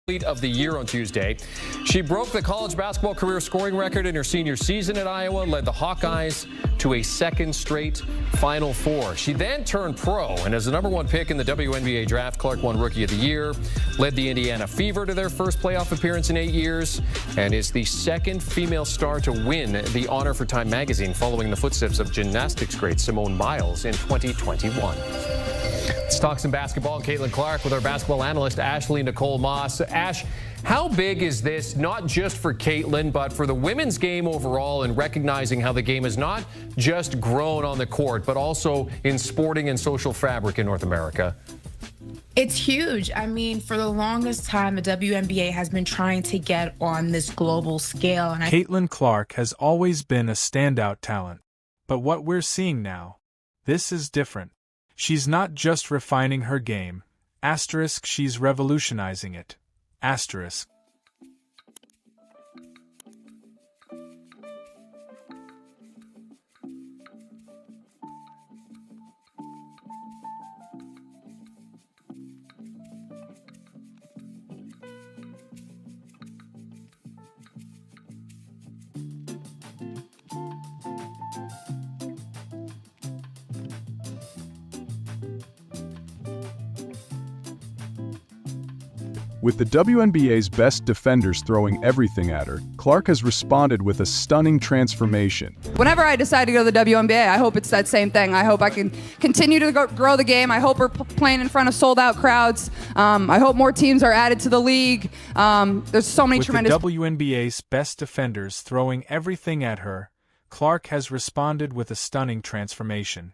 Of the year on Tuesday. She broke the college basketball career scoring record in her senior season at Iowa, led the Hawkeyes to a second straight Final Four. She then turned pro, and as the #1 pick in the WNBA draft, Clark won Rookie of the Year, led the Indiana Fever to their first playoff appearance in 8 years, and is the second female star to win the honor for Time magazine, following the footsteps of gymnastics great Simone Biles in 2021. Let's talk some basketball. Caitlin Clark with our basketball analyst, Ashley Nicole Moss. Ash, how big is this, not just for Caitlin, but for the women's game overall, and recognizing how the game has not just grown on the court, but also in sporting and social fabric in North America? It's huge. I mean, for the longest time, the WNBA has been trying to get on this global scale. And Caitlin Clark has always been a standout talent. But what we're seeing now, this is different. She's not just refining her game, she's revolutionizing it, With the WNBA's best defenders throwing everything at her, Clark has responded with a stunning transformation. Whenever I decide to go to the WNBA, I hope it's that same thing. I hope I can continue to grow the game. I hope we're playing in front of sold-out crowds. I hope more teams are added to the league. There's so many tremendous... With the WNBA's best defenders throwing everything at her, Clark has responded with a stunning transformation.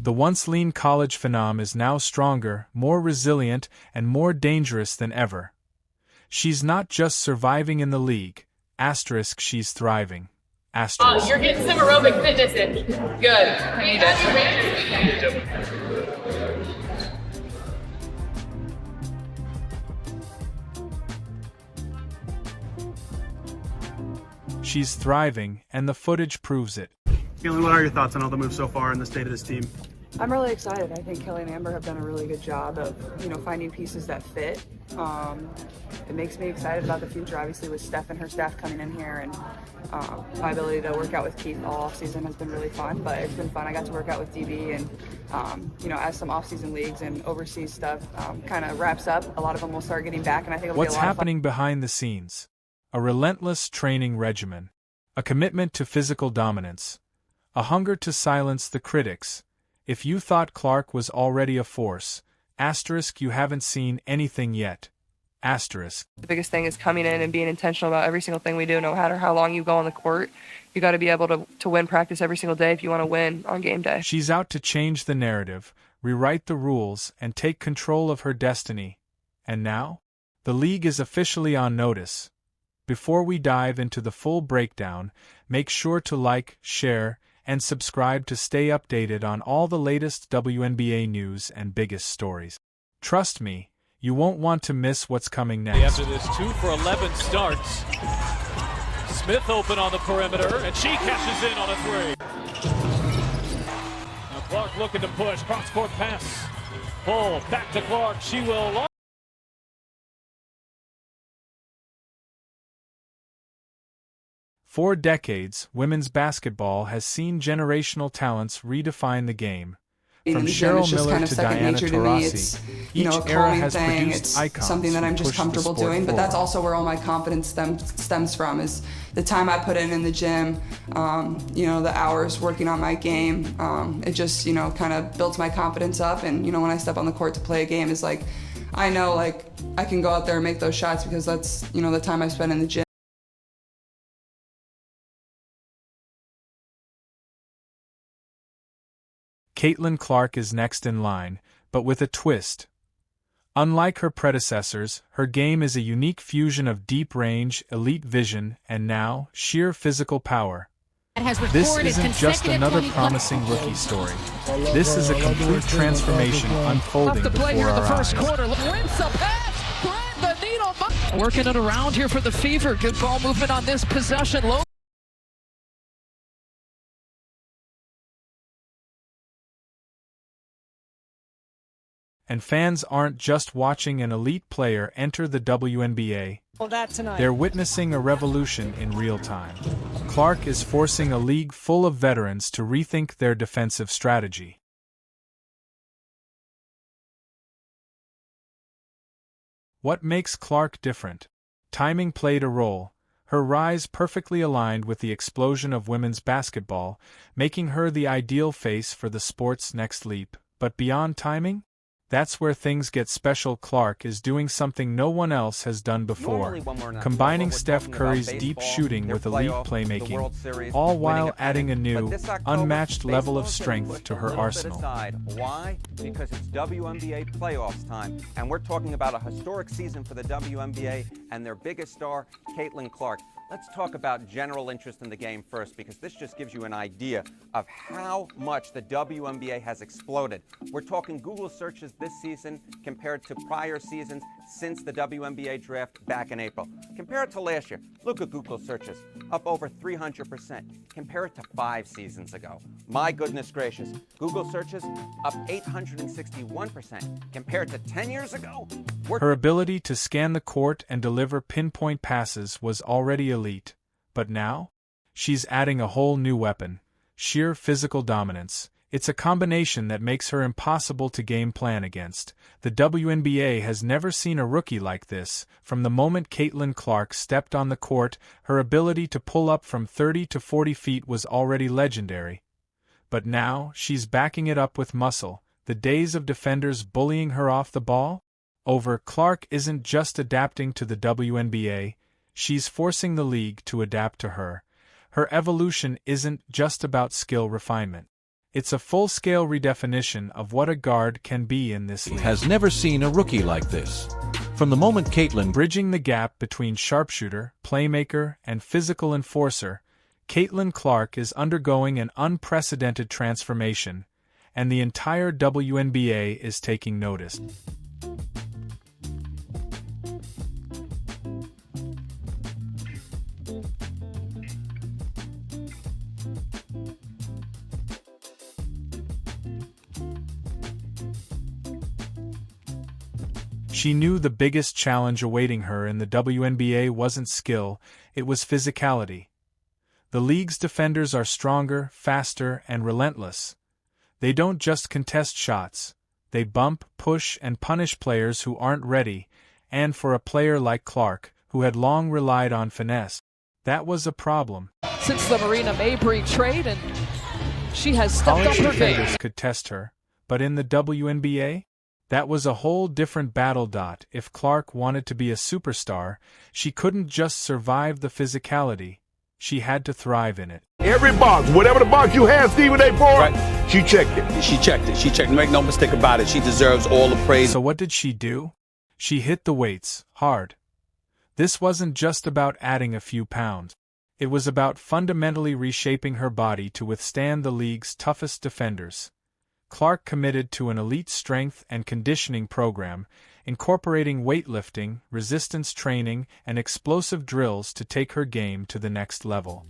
The once lean college phenom is now stronger, more resilient, and more dangerous than ever. She's not just surviving in the league, she's thriving. You're getting some aerobic fitness in. Good. I need it. She's thriving, and the footage proves it. Caitlin, what are your thoughts on all the moves so far and the state of this team? I'm really excited. I think Kelly and Amber have done a really good job of, finding pieces that fit. It makes me excited about the future, obviously, with Steph and her staff coming in here, and my ability to work out with Keith all off-season has been really fun, but it's been fun. I got to work out with DB, and, as some off-season leagues and overseas stuff kind of wraps up, a lot of them will start getting back, and I think it'll be a lot of fun. What's happening behind the scenes? A relentless training regimen, a commitment to physical dominance, a hunger to silence the critics. If you thought Clark was already a force, you haven't seen anything yet. The biggest thing is coming in and being intentional about every single thing we do, no matter how long you go on the court. You got to be able to win practice every single day if you want to win on game day. She's out to change the narrative, rewrite the rules, and take control of her destiny. And now, the league is officially on notice. Before we dive into the full breakdown, make sure to like, share, and subscribe to stay updated on all the latest WNBA news and biggest stories. Trust me, you won't want to miss what's coming next. After this 2 for 11 starts, Smith open on the perimeter, and she cashes in on a 3. Now Clark looking to push, cross-court pass, pull, back to Clark, she will... For decades, women's basketball has seen generational talents redefine the game. From Cheryl Miller to Diana Taurasi, each era has produced icons. Something that I'm just comfortable doing, but that's also where all my confidence stems from, is the time I put in the gym, the hours working on my game. It just, kind of builds my confidence up, and, when I step on the court to play a game, is like, I know, like, I can go out there and make those shots because that's, the time I spend in the gym. Caitlin Clark is next in line, but with a twist. Unlike her predecessors, her game is a unique fusion of deep range, elite vision, and now, sheer physical power. This isn't just another promising rookie story. This is a complete transformation unfolding before our eyes. Working it around here for the Fever. Good ball movement on this possession. And fans aren't just watching an elite player enter the WNBA. They're witnessing a revolution in real time. Clark is forcing a league full of veterans to rethink their defensive strategy. What makes Clark different? Timing played a role. Her rise perfectly aligned with the explosion of women's basketball, making her the ideal face for the sport's next leap. But beyond timing? That's where things get special. Clark is doing something no one else has done before, combining Steph Curry's deep shooting with elite playmaking, all while adding a new, unmatched level of strength to her arsenal. Why? Because it's WNBA playoffs time, and we're talking about a historic season for the WNBA and their biggest star, Caitlin Clark. Let's talk about general interest in the game first, because this just gives you an idea of how much the WNBA has exploded. We're talking Google searches this season compared to prior seasons since the WNBA draft back in April. Compare it to last year. Look at Google searches, up over 300%. Compare it to 5 seasons ago. My goodness gracious. Google searches up 861%. Compared to 10 years ago. Her ability to scan the court and deliver pinpoint passes was already elite, but now? She's adding a whole new weapon: sheer physical dominance. It's a combination that makes her impossible to game plan against. The WNBA has never seen a rookie like this. From the moment Caitlin Clark stepped on the court, her ability to pull up from 30 to 40 feet was already legendary. But now, she's backing it up with muscle. The days of defenders bullying her off the ball? Over. Clark isn't just adapting to the WNBA, she's forcing the league to adapt to her. Her evolution isn't just about skill refinement. It's a full-scale redefinition of what a guard can be in this league. Has never seen a rookie like this. From the moment Caitlin bridging the gap between sharpshooter, playmaker, and physical enforcer, Caitlin Clark is undergoing an unprecedented transformation, and the entire WNBA is taking notice. She knew the biggest challenge awaiting her in the WNBA wasn't skill, it was physicality. The league's defenders are stronger, faster, and relentless. They don't just contest shots, they bump, push, and punish players who aren't ready, and for a player like Clark, who had long relied on finesse, that was a problem. Since the Marina Mabry trade, and she has stepped up her game. College could test her, but in the WNBA? That was a whole different battle. If Clark wanted to be a superstar, she couldn't just survive the physicality, she had to thrive in it. Every box, whatever the box you have, Stephen A. Ford, right. She checked it. She checked it. Make no mistake about it. She deserves all the praise. So what did she do? She hit the weights, hard. This wasn't just about adding a few pounds. It was about fundamentally reshaping her body to withstand the league's toughest defenders. Clark committed to an elite strength and conditioning program, incorporating weightlifting, resistance training, and explosive drills to take her game to the next level.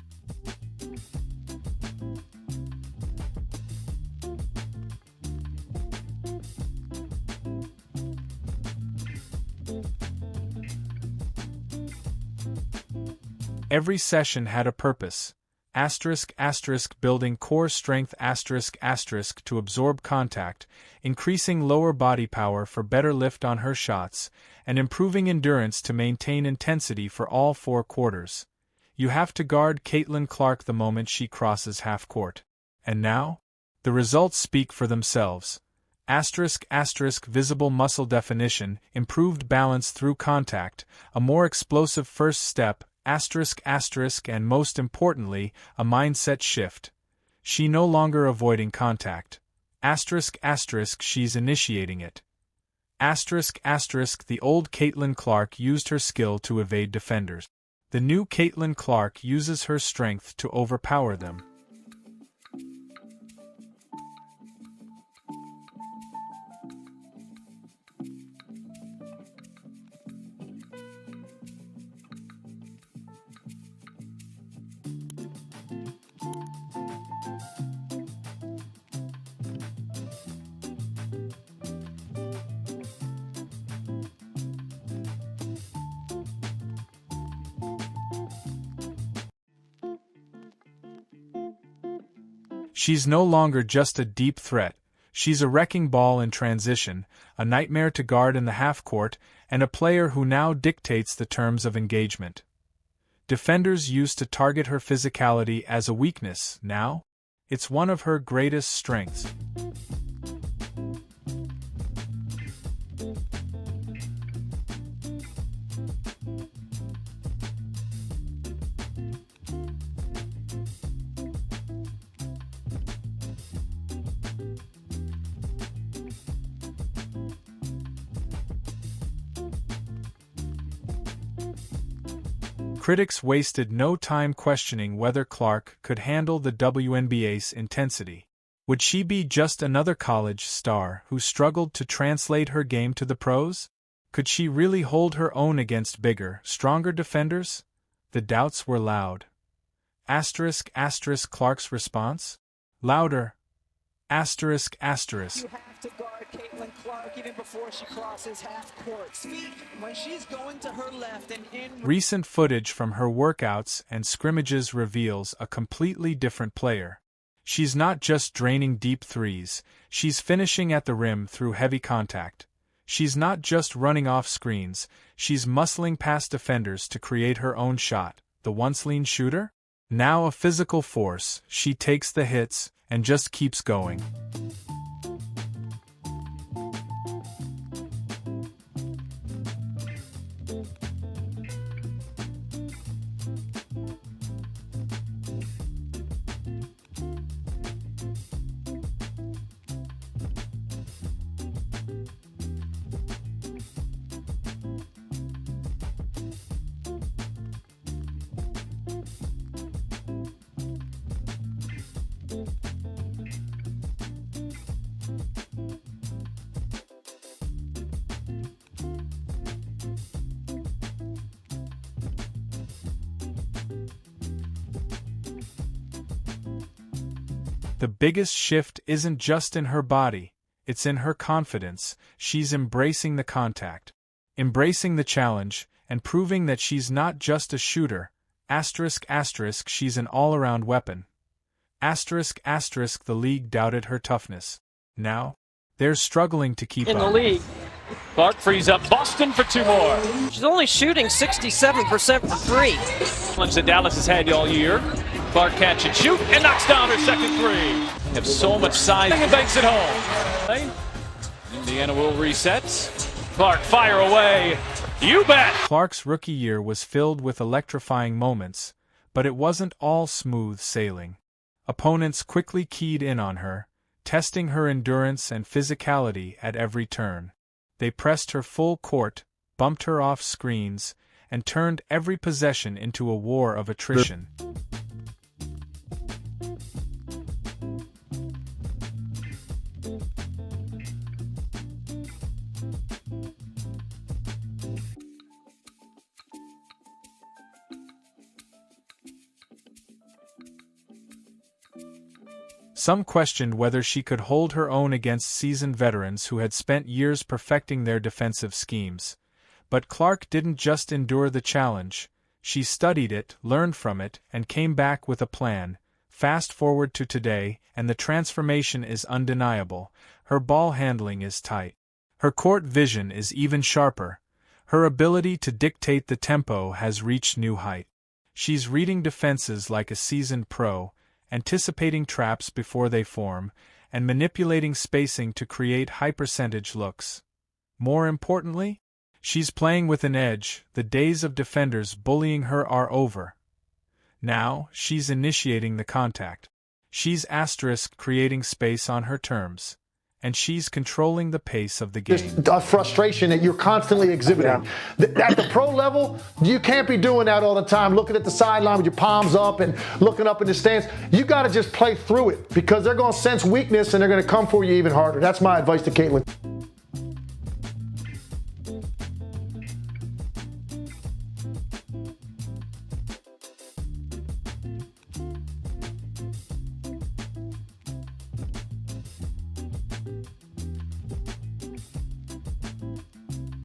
Every session had a purpose. Building core strength to absorb contact, increasing lower body power for better lift on her shots, and improving endurance to maintain intensity for all 4 quarters. You have to guard Caitlin Clark the moment she crosses half court. And now? The results speak for themselves. Visible muscle definition, improved balance through contact, a more explosive first step, and most importantly, a mindset shift. She no longer avoiding contact. She's initiating it. The old Caitlin Clark used her skill to evade defenders. The new Caitlin Clark uses her strength to overpower them. She's no longer just a deep threat. She's a wrecking ball in transition, a nightmare to guard in the half-court, and a player who now dictates the terms of engagement. Defenders used to target her physicality as a weakness. Now, it's one of her greatest strengths. Critics wasted no time questioning whether Clark could handle the WNBA's intensity. Would she be just another college star who struggled to translate her game to the pros? Could she really hold her own against bigger, stronger defenders? The doubts were loud. **** Clark's response? Louder. ****. You have to guard Caitlin Clark even before she crosses half court. Speed when she's going to her left and in. Recent footage from her workouts and scrimmages reveals a completely different player. She's not just draining deep threes, she's finishing at the rim through heavy contact. She's not just running off screens, she's muscling past defenders to create her own shot. The once lean shooter? Now a physical force, she takes the hits and just keeps going. The biggest shift isn't just in her body, it's in her confidence. She's embracing the contact, embracing the challenge, and proving that she's not just a shooter. ***, she's an all-around weapon. ***, the league doubted her toughness. Now, they're struggling to keep up. In the league. Clark frees up Boston for two more. She's only shooting 67% for three. Challenge that Dallas has had all year. Clark catch and shoot and knocks down her second three. Have so much size and banks it home. Indiana will reset. Clark fire away. You bet! Clark's rookie year was filled with electrifying moments, but it wasn't all smooth sailing. Opponents quickly keyed in on her, testing her endurance and physicality at every turn. They pressed her full court, bumped her off screens, and turned every possession into a war of attrition. Some questioned whether she could hold her own against seasoned veterans who had spent years perfecting their defensive schemes. But Clark didn't just endure the challenge. She studied it, learned from it, and came back with a plan. Fast forward to today, and the transformation is undeniable. Her ball handling is tight. Her court vision is even sharper. Her ability to dictate the tempo has reached new height. She's reading defenses like a seasoned pro, anticipating traps before they form, and manipulating spacing to create high-percentage looks. More importantly, she's playing with an edge. The days of defenders bullying her are over. Now, she's initiating the contact. She's creating space on her terms. And she's controlling the pace of the game. Just a frustration that you're constantly exhibiting. At the pro level, you can't be doing that all the time, looking at the sideline with your palms up and looking up in the stands. You got to just play through it because they're going to sense weakness and they're going to come for you even harder. That's my advice to Caitlin.